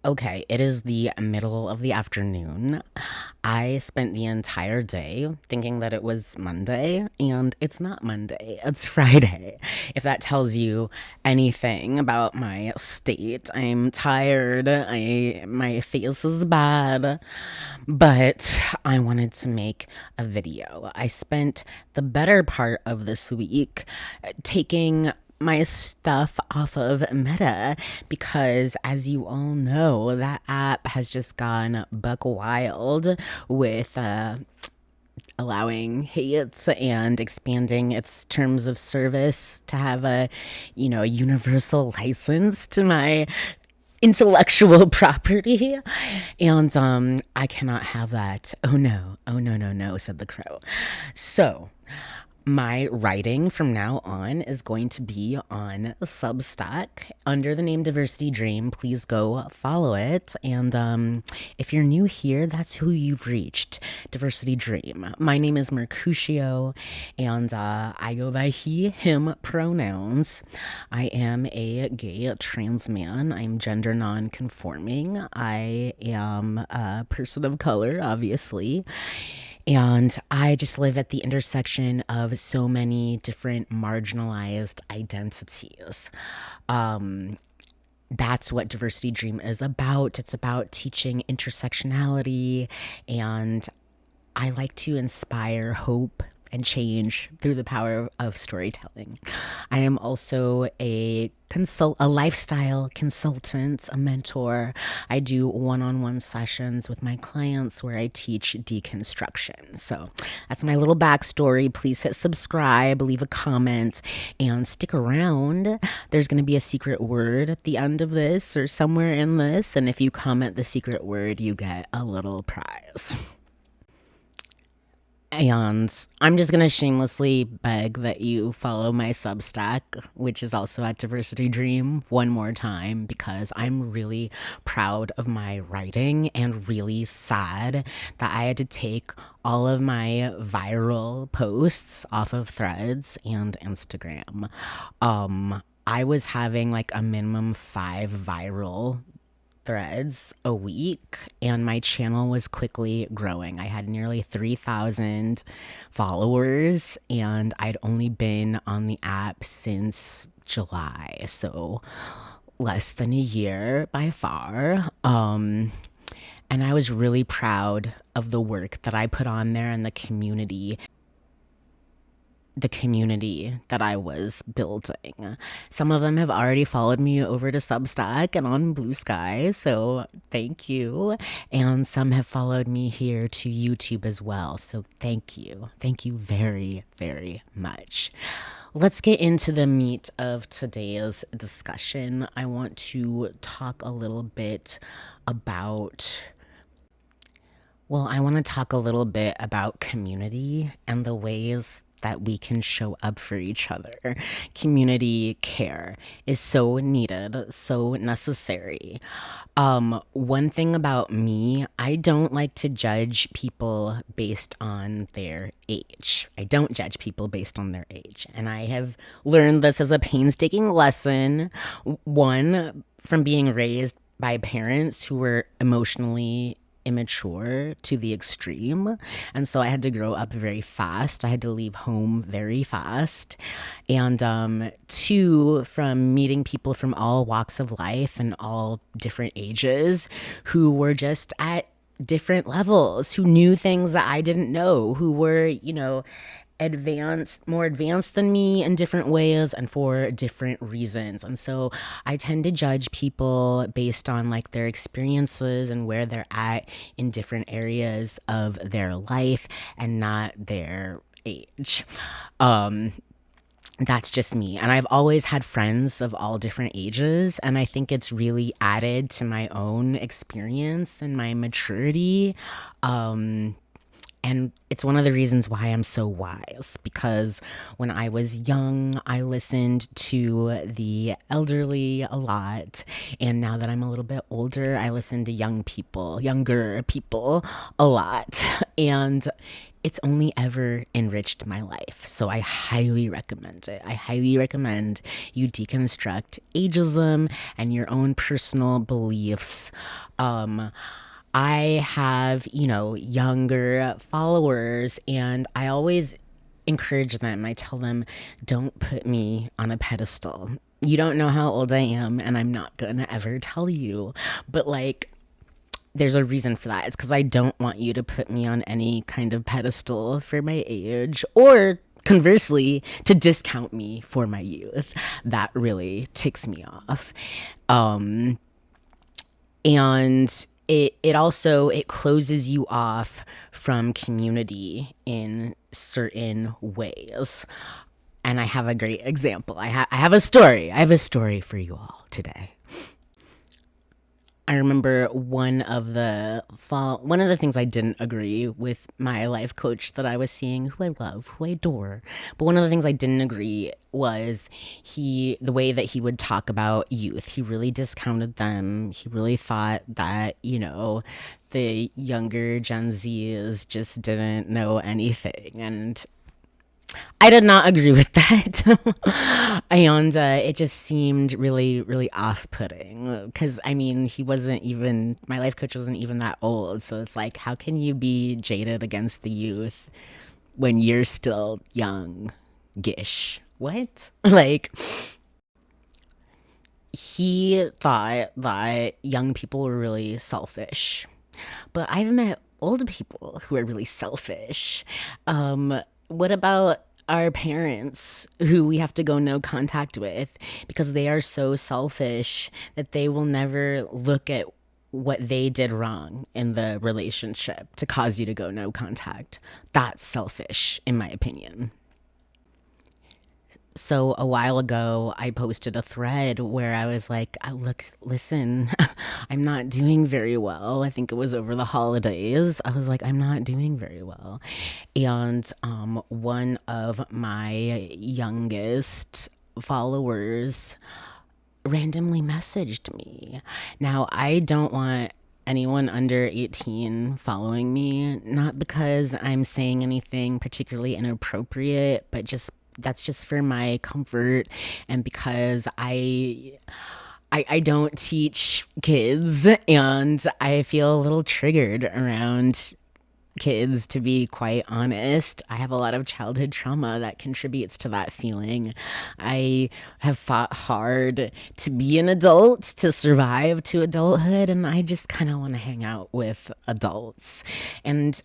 Okay, it is the middle of the afternoon. I spent the entire day thinking that it was Monday, and it's not Monday, it's Friday. If that tells you anything about my state, I'm tired. My face is bad, but I wanted to make a video. I spent the better part of this week taking my stuff off of Meta because, as you all know, that app has just gone buck wild with allowing hate and expanding its terms of service to have a universal license to my intellectual property. And I cannot have that. Oh no. Oh no, no, no, said the crow. So my writing from now on is going to be on Substack under the name Diversity Dream. Please go follow it. And if you're new here, that's who you've reached, Diversity Dream. My name is Mercutio, and I go by he, him pronouns. I am a gay trans man. I'm gender non-conforming. I am a person of color, obviously. And I just live at the intersection of so many different marginalized identities. That's what Diversity Dream is about. It's about teaching intersectionality, and I like to inspire hope and change through the power of storytelling. I am also a lifestyle consultant, a mentor. I do one-on-one sessions with my clients where I teach deconstruction. So that's my little backstory. Please hit subscribe, leave a comment, and stick around. There's going to be a secret word at the end of this or somewhere in this, and if you comment the secret word, you get a little prize. And I'm just going to shamelessly beg that you follow my Substack, which is also at Diversity Dream, one more time, because I'm really proud of my writing and really sad that I had to take all of my viral posts off of Threads and Instagram. I was having like a minimum 5 viral threads a week, and my channel was quickly growing. I had nearly 3,000 followers, and I'd only been on the app since July, so less than a year by far. And I was really proud of the work that I put on there and the community that I was building. Some of them have already followed me over to Substack and on Blue Sky, so thank you. And some have followed me here to YouTube as well, so thank you. Thank you very, very much. Let's get into the meat of today's discussion. I want to talk a little bit about I want to talk a little bit about community and the ways that we can show up for each other. Community care is so needed, so necessary. One thing about me, I don't like to judge people based on their age. I don't judge people based on their age. And I have learned this as a painstaking lesson. One, from being raised by parents who were emotionally immature to the extreme. And so I had to grow up very fast. I had to leave home very fast. And two, from meeting people from all walks of life and all different ages who were just at different levels, who knew things that I didn't know, who were, more advanced than me in different ways and for different reasons. And so I tend to judge people based on like their experiences and where they're at in different areas of their life and not their age. That's just me. And I've always had friends of all different ages. And I think it's really added to my own experience and my maturity. And it's one of the reasons why I'm so wise, because when I was young, I listened to the elderly a lot. And now that I'm a little bit older, I listen to younger people a lot. And it's only ever enriched my life. So I highly recommend it. I highly recommend you deconstruct ageism and your own personal beliefs. I have, younger followers, and I always encourage them. I tell them, don't put me on a pedestal. You don't know how old I am, and I'm not gonna ever tell you. But like, there's a reason for that. It's because I don't want you to put me on any kind of pedestal for my age, or conversely, to discount me for my youth. That really ticks me off. And it closes you off from community in certain ways. And I have a great example. I have a story. I have a story for you all today. I remember one of the things I didn't agree with my life coach that I was seeing, who I love, who I adore. But one of the things I didn't agree was the way that he would talk about youth. He really discounted them. He really thought that, the younger Gen Zs just didn't know anything. And I did not agree with that. And it just seemed really, really off putting. Because, I mean, my life coach wasn't even that old. So it's like, how can you be jaded against the youth when you're still young gish? What? Like, he thought that young people were really selfish. But I've met old people who are really selfish. What about our parents who we have to go no contact with because they are so selfish that they will never look at what they did wrong in the relationship to cause you to go no contact? That's selfish, in my opinion. So a while ago, I posted a thread where I was like, look, listen, I'm not doing very well. I think it was over the holidays. I was like, I'm not doing very well. And one of my youngest followers randomly messaged me. Now, I don't want anyone under 18 following me, not because I'm saying anything particularly inappropriate, but that's just for my comfort, and because I don't teach kids, and I feel a little triggered around kids, to be quite honest. I have a lot of childhood trauma that contributes to that feeling. I have fought hard to be an adult, to survive to adulthood, and I just kind of want to hang out with adults. And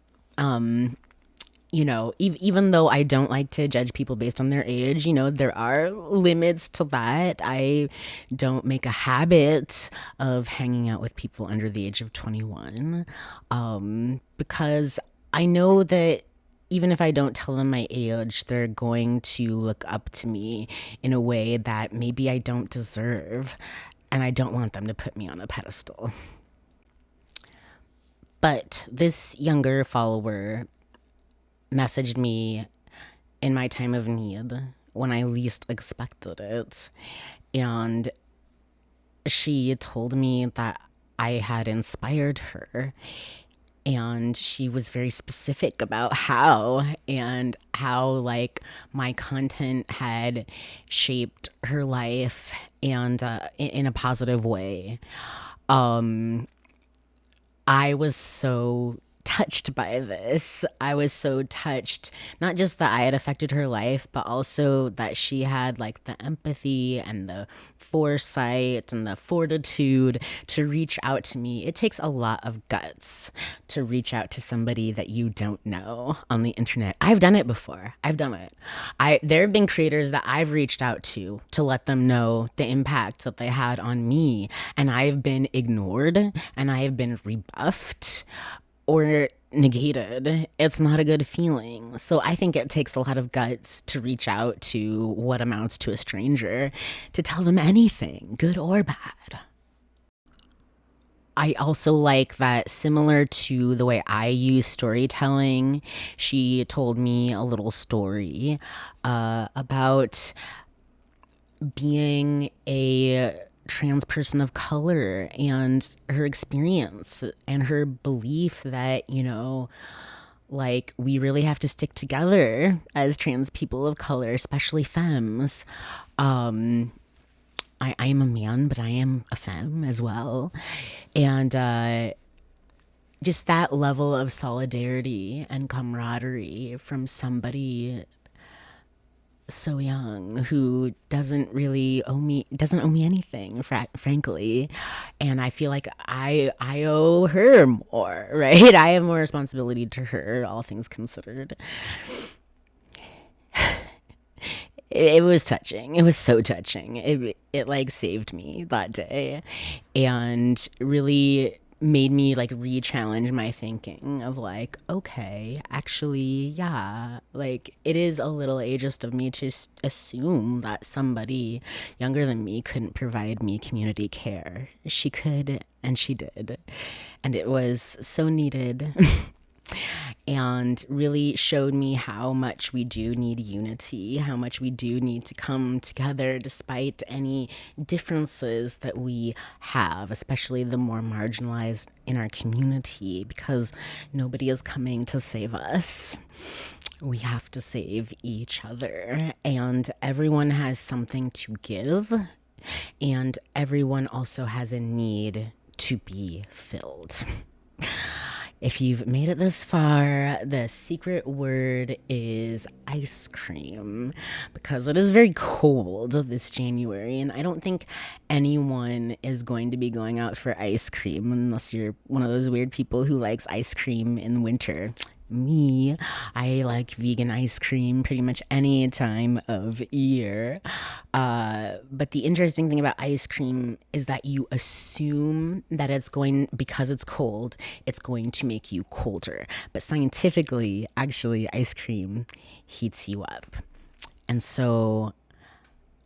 even though I don't like to judge people based on their age, there are limits to that. I don't make a habit of hanging out with people under the age of 21, because I know that even if I don't tell them my age, they're going to look up to me in a way that maybe I don't deserve, and I don't want them to put me on a pedestal. But this younger follower messaged me in my time of need when I least expected it. And she told me that I had inspired her. And she was very specific about how like my content had shaped her life, and in a positive way. I was so touched by this. I was so touched, not just that I had affected her life, but also that she had like the empathy and the foresight and the fortitude to reach out to me. It takes a lot of guts to reach out to somebody that you don't know on the internet. I've done it before. I've done it. There have been creators that I've reached out to let them know the impact that they had on me, and I've been ignored and I have been rebuffed or negated. It's not a good feeling. So I think it takes a lot of guts to reach out to what amounts to a stranger, to tell them anything, good or bad. I also like that, similar to the way I use storytelling, she told me a little story about being a trans person of color and her experience and her belief that, like, we really have to stick together as trans people of color, especially femmes. I am a man, but I am a femme as well. And just that level of solidarity and camaraderie from somebody so young who doesn't owe me anything, frankly. And I feel like I owe her more, right? I have more responsibility to her, all things considered. It was touching. It was so touching. It like saved me that day, and really made me like re-challenge my thinking of like, okay, actually, yeah, like it is a little ageist of me to assume that somebody younger than me couldn't provide me community care. She could, and she did, and it was so needed. And really showed me how much we do need unity, how much we do need to come together despite any differences that we have, especially the more marginalized in our community, because nobody is coming to save us. We have to save each other, and everyone has something to give, and everyone also has a need to be filled. If you've made it this far, the secret word is ice cream, because it is very cold this January, and I don't think anyone is going to be going out for ice cream unless you're one of those weird people who likes ice cream in winter. Me, I like vegan ice cream pretty much any time of year. But the interesting thing about ice cream is that you assume that because it's cold, it's going to make you colder. But scientifically, actually, ice cream heats you up. And so,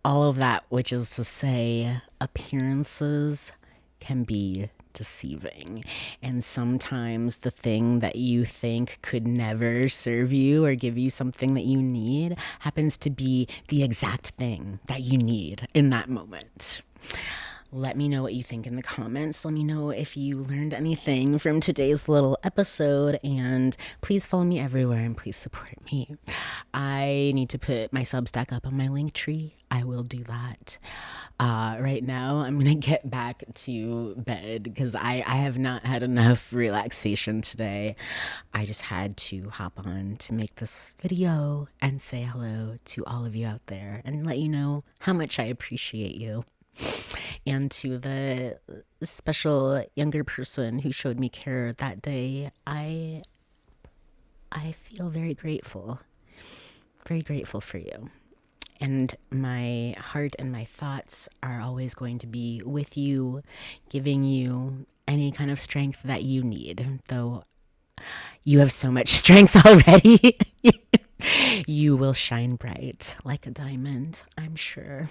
all of that, which is to say, appearances can be deceiving. And sometimes the thing that you think could never serve you or give you something that you need happens to be the exact thing that you need in that moment. Let me know what you think in the comments. Let me know if you learned anything from today's little episode, and please follow me everywhere and please support me. I need to put my Substack up on my link tree. I will do that. Right now, I'm gonna get back to bed because I have not had enough relaxation today. I just had to hop on to make this video and say hello to all of you out there and let you know how much I appreciate you. And to the special younger person who showed me care that day, I feel very grateful for you. And my heart and my thoughts are always going to be with you, giving you any kind of strength that you need, though you have so much strength already. You will shine bright like a diamond, I'm sure.